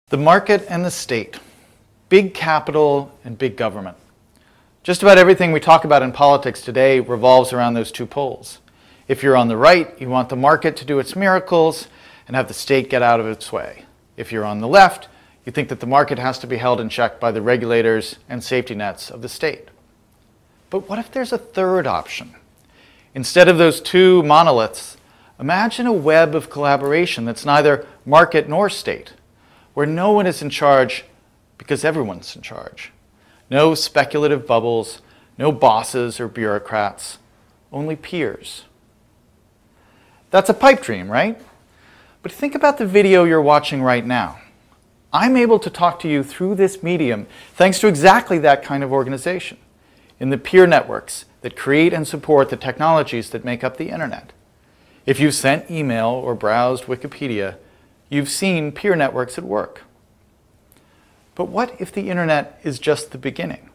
The market and the state, big capital and big government. Just about everything we talk about in politics today revolves around those two poles. If you're on the right, you want the market to do its miracles and have the state get out of its way. If you're on the left, you think that the market has to be held in check by the regulators and safety nets of the state. But what if there's a third option? Instead of those two monoliths, imagine a web of collaboration that's neither market nor state, where no one is in charge because everyone's in charge. No speculative bubbles, no bosses or bureaucrats, only peers. That's a pipe dream, right? But think about the video you're watching right now. I'm able to talk to you through this medium thanks to exactly that kind of organization, in the peer networks that create and support the technologies that make up the internet. If you've sent email or browsed Wikipedia, you've seen peer networks at work. But what if the internet is just the beginning?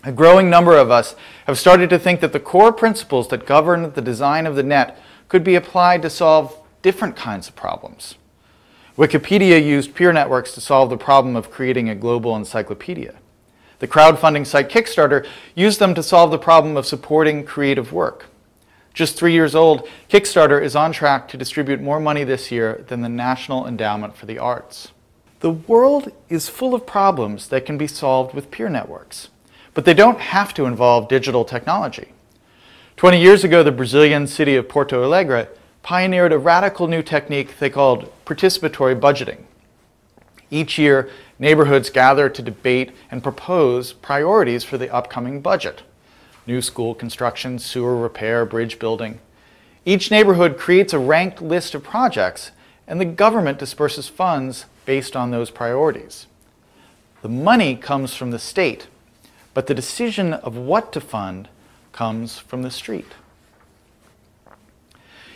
A growing number of us have started to think that the core principles that govern the design of the net could be applied to solve different kinds of problems. Wikipedia used peer networks to solve the problem of creating a global encyclopedia. The crowdfunding site Kickstarter used them to solve the problem of supporting creative work. Just 3 years old, Kickstarter is on track to distribute more money this year than the National Endowment for the Arts. The world is full of problems that can be solved with peer networks, but they don't have to involve digital technology. 20 years ago, the Brazilian city of Porto Alegre pioneered a radical new technique they called participatory budgeting. Each year, neighborhoods gather to debate and propose priorities for the upcoming budget. New school construction, sewer repair, bridge building. Each neighborhood creates a ranked list of projects, and the government disperses funds based on those priorities. The money comes from the state, but the decision of what to fund comes from the street.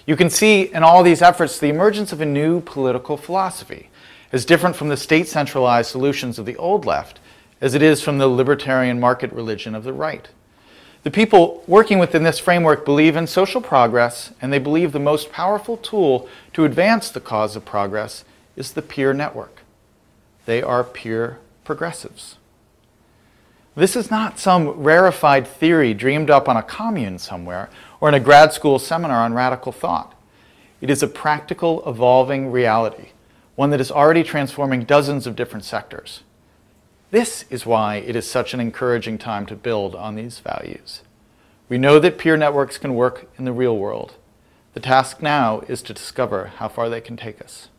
You can see in all these efforts the emergence of a new political philosophy, as different from the state-centralized solutions of the old left as it is from the libertarian market religion of the right. The people working within this framework believe in social progress, and they believe the most powerful tool to advance the cause of progress is the peer network. They are peer progressives. This is not some rarefied theory dreamed up on a commune somewhere or in a grad school seminar on radical thought. It is a practical, evolving reality, one that is already transforming dozens of different sectors. This is why it is such an encouraging time to build on these values. We know that peer networks can work in the real world. The task now is to discover how far they can take us.